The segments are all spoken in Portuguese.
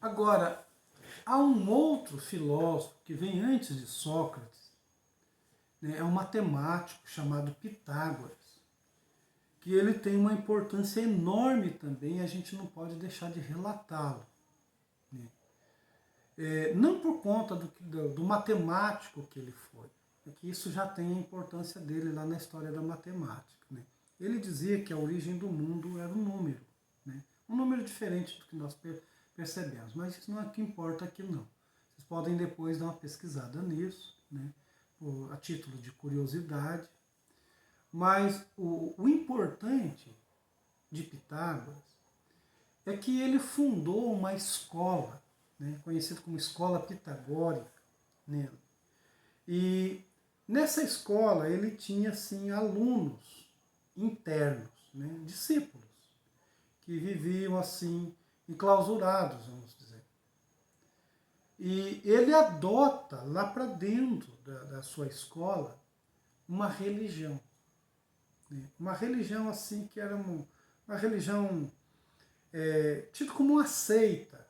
Agora, há um outro filósofo que vem antes de Sócrates, né, é um matemático chamado Pitágoras, que ele tem uma importância enorme também, a gente não pode deixar de relatá-lo. Né? Não por conta do matemático que ele foi, é que isso já tem a importância dele lá na história da matemática. Né? Ele dizia que a origem do mundo era um número, né? Um número diferente do que nós percebemos, mas isso não é o que importa aqui não. Vocês podem depois dar uma pesquisada nisso, né? A título de curiosidade. Mas o importante de Pitágoras é que ele fundou uma escola, né, conhecida como Escola Pitagórica. Né? E nessa escola ele tinha assim, alunos internos, né, discípulos, que viviam assim enclausurados, vamos dizer. E ele adota lá para dentro da sua escola uma religião. Uma religião assim que era uma religião tida como uma seita.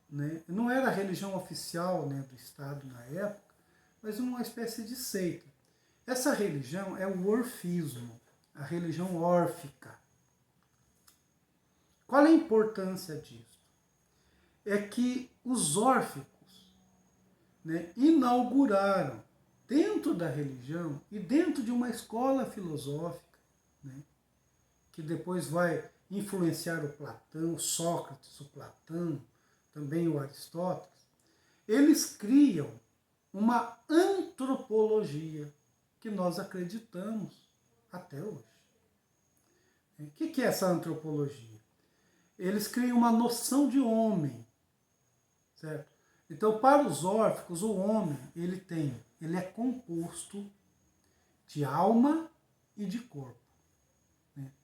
Né? Não era a religião oficial, né, do Estado na época, mas uma espécie de seita. Essa religião é o orfismo, a religião órfica. Qual é a importância disso? É que os órficos, né, inauguraram dentro da religião e dentro de uma escola filosófica, né, que depois vai influenciar o Platão, o Sócrates, o Platão, também o Aristóteles, eles criam uma antropologia que nós acreditamos até hoje. O que é essa antropologia? Eles criam uma noção de homem, certo? Então, para os órficos, o homem, ele é composto de alma e de corpo.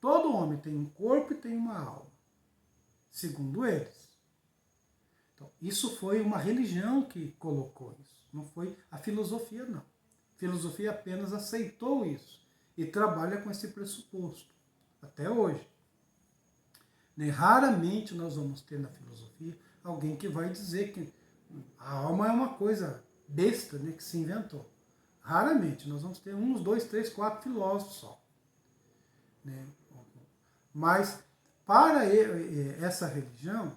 Todo homem tem um corpo e tem uma alma, segundo eles. Então, isso foi uma religião que colocou isso, não foi a filosofia, não. A filosofia apenas aceitou isso e trabalha com esse pressuposto, até hoje. Raramente nós vamos ter na filosofia alguém que vai dizer que a alma é uma coisa besta, né, que se inventou. Raramente, nós vamos ter uns, dois, três, quatro filósofos só. Né? Mas, para essa religião,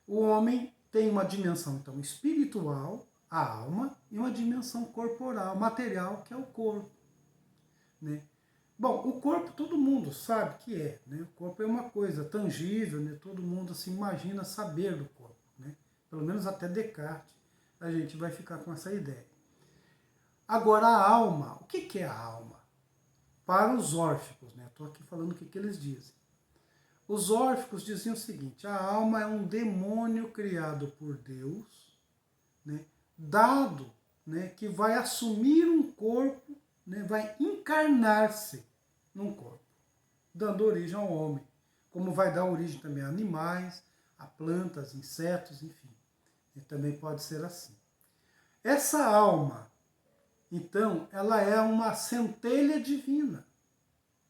o homem tem uma dimensão, então, espiritual, a alma, e uma dimensão corporal, material, que é o corpo. Né? Bom, o corpo todo mundo sabe que é. Né? O corpo é uma coisa tangível, né? Todo mundo se imagina saber do corpo. Né? Pelo menos até Descartes a gente vai ficar com essa ideia. Agora, a alma, o que é a alma? Para os órficos, né? Estou aqui falando o que eles dizem. Os órficos diziam o seguinte: a alma é um demônio criado por Deus, né, dado, né, que vai assumir um corpo, né, vai encarnar-se num corpo, dando origem ao homem, como vai dar origem também a animais, a plantas, insetos, enfim. E também pode ser assim. Essa alma, então, ela é uma centelha divina,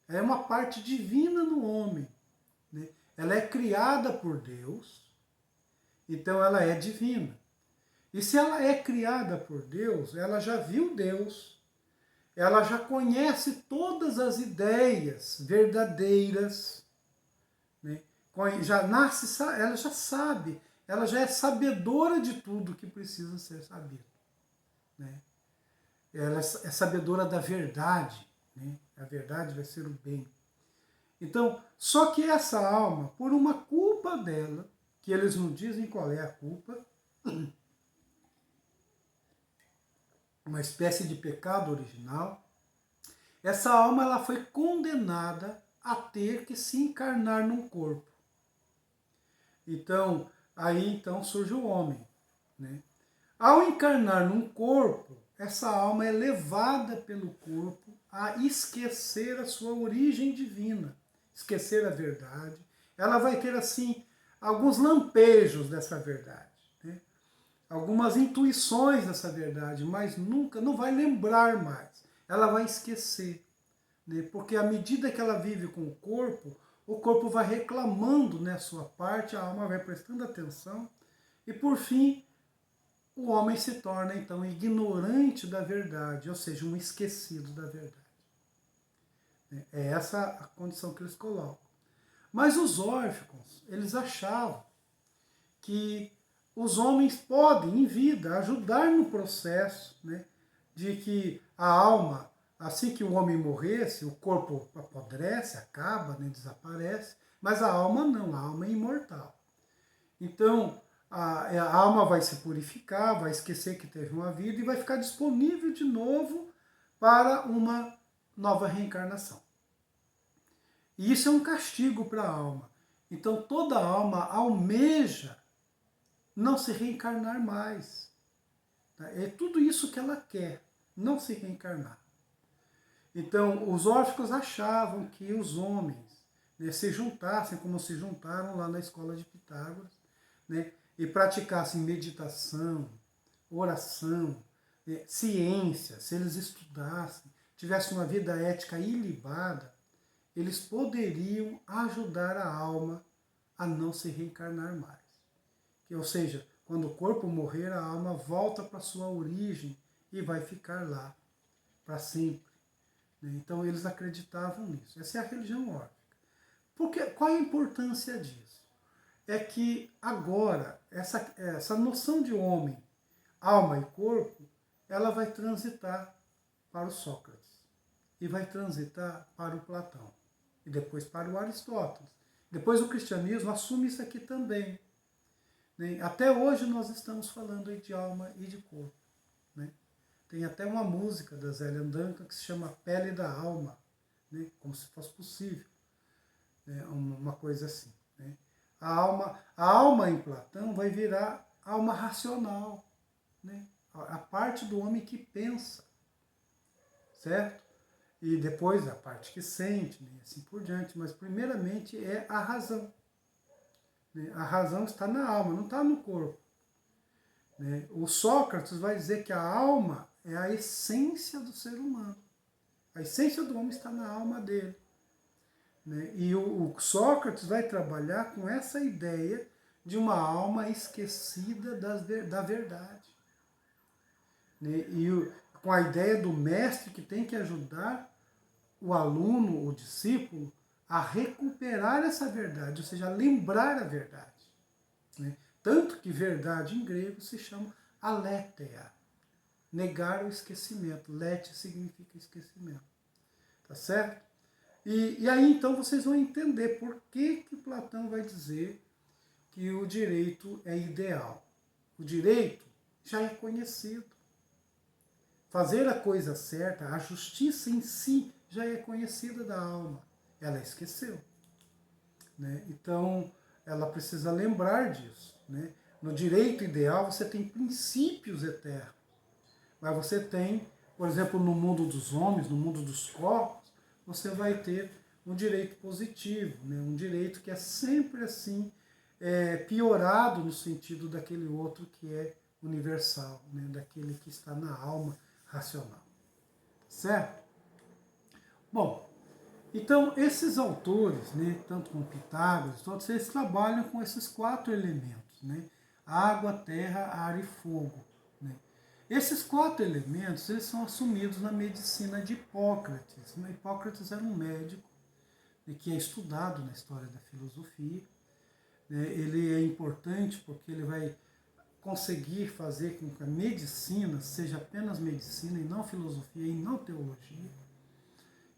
é uma parte divina no homem. Ela é criada por Deus, então ela é divina. E se ela é criada por Deus, ela já viu Deus, ela já conhece todas as ideias verdadeiras, né? Já nasce, ela já sabe, ela já é sabedora de tudo que precisa ser sabido. Né? Ela é sabedora da verdade, né? A verdade vai ser o bem. Então, só que essa alma, por uma culpa dela, que eles não dizem qual é a culpa, uma espécie de pecado original, essa alma ela foi condenada a ter que se encarnar num corpo. Então, aí então surge o homem. Né? Ao encarnar num corpo, essa alma é levada pelo corpo a esquecer a sua origem divina, esquecer a verdade. Ela vai ter, assim, alguns lampejos dessa verdade, né? Algumas intuições dessa verdade, mas nunca, não vai lembrar mais. Ela vai esquecer, né? Porque à medida que ela vive com o corpo vai reclamando, né, a sua parte, a alma vai prestando atenção E por fim, o homem se torna então ignorante da verdade, ou seja, um esquecido da verdade. É essa a condição que eles colocam. Mas os órfãos, eles achavam que os homens podem, em vida, ajudar no processo, né, de que a alma, assim que o homem morresse, o corpo apodrece, acaba, né, desaparece, mas a alma não, a alma é imortal. Então, a alma vai se purificar, vai esquecer que teve uma vida e vai ficar disponível de novo para uma nova reencarnação. E isso é um castigo para a alma. Então, toda alma almeja não se reencarnar mais. É tudo isso que ela quer, não se reencarnar. Então, os órfãos achavam que os homens, né, se juntassem, como se juntaram lá na escola de Pitágoras, né, e praticassem meditação, oração, né, ciência, se eles estudassem, tivessem uma vida ética ilibada, eles poderiam ajudar a alma a não se reencarnar mais. Ou seja, quando o corpo morrer, a alma volta para sua origem e vai ficar lá para sempre. Então eles acreditavam nisso. Essa é a religião órfica. Qual é a importância disso? É que agora, essa noção de homem, alma e corpo, ela vai transitar para o Sócrates. E vai transitar para o Platão. E depois para o Aristóteles. Depois o cristianismo assume isso aqui também. Até hoje nós estamos falando de alma e de corpo. Né? Tem até uma música da Zélia Duncan que se chama Pele da Alma, né? Como se fosse possível, né? Uma coisa assim. Né? A alma em Platão vai virar alma racional, né? A parte do homem que pensa, certo? E depois a parte que sente, né? Assim por diante. Mas primeiramente é a razão. A razão está na alma, não está no corpo. O Sócrates vai dizer que a alma é a essência do ser humano. A essência do homem está na alma dele. E o Sócrates vai trabalhar com essa ideia de uma alma esquecida da verdade. E com a ideia do mestre que tem que ajudar o aluno, o discípulo, a recuperar essa verdade, ou seja, a lembrar a verdade. Tanto que verdade em grego se chama aletheia. Negar o esquecimento. Lete significa esquecimento. Tá certo? E aí então vocês vão entender por que Platão vai dizer que o direito é ideal. O direito já é conhecido. Fazer a coisa certa, a justiça em si, já é conhecida da alma. Ela esqueceu. Então, ela precisa lembrar disso. No direito ideal, você tem princípios eternos. Mas você tem, por exemplo, no mundo dos homens, no mundo dos corpos, você vai ter um direito positivo, um direito que é sempre assim, piorado no sentido daquele outro que é universal, daquele que está na alma racional. Certo? Bom, então esses autores, tanto como Pitágoras, todos eles trabalham com esses 4 elementos, água, terra, ar e fogo. Esses 4 elementos eles são assumidos na medicina de Hipócrates. Hipócrates era um médico que é estudado na história da filosofia. Ele é importante porque ele vai conseguir fazer com que a medicina seja apenas medicina e não filosofia e não teologia.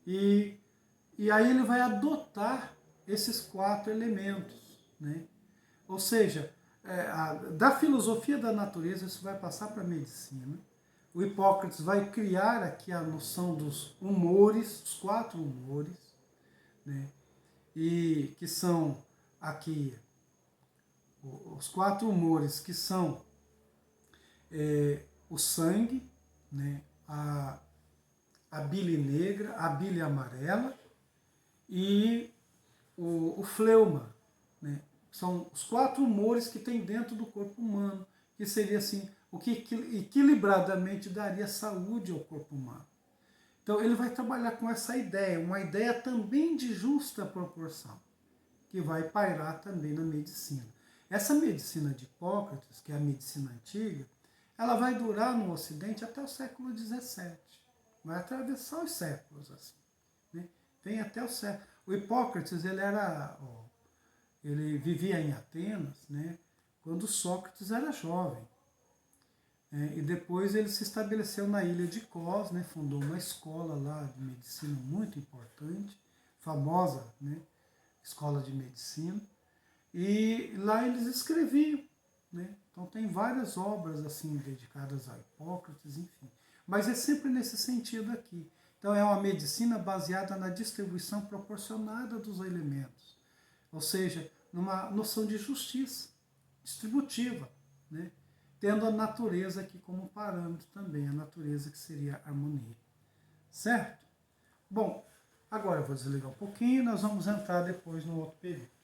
E aí ele vai adotar esses 4 elementos. Ou seja, da filosofia da natureza isso vai passar para a medicina. O Hipócrates vai criar aqui a noção dos humores, os 4 humores, e que são aqui os 4 humores, que são o sangue, a bile negra, a bile amarela e o fleuma. São os 4 humores que tem dentro do corpo humano, que seria assim, o que equilibradamente daria saúde ao corpo humano. Então ele vai trabalhar com essa ideia, uma ideia também de justa proporção, que vai pairar também na medicina. Essa medicina de Hipócrates, que é a medicina antiga, ela vai durar no Ocidente até o século XVII. Vai atravessar os séculos, assim, né? Vem até o século. O Hipócrates, ele vivia em Atenas, né, quando Sócrates era jovem. E depois ele se estabeleceu na ilha de Cos, né, fundou uma escola lá de medicina muito importante, famosa, né, escola de medicina, e lá eles escreviam, né? Então tem várias obras assim dedicadas a Hipócrates, enfim. Mas é sempre nesse sentido aqui. Então é uma medicina baseada na distribuição proporcionada dos elementos, ou seja, numa noção de justiça distributiva, né? Tendo a natureza aqui como parâmetro também, a natureza que seria a harmonia. Certo? Bom, agora eu vou desligar um pouquinho e nós vamos entrar depois no outro período.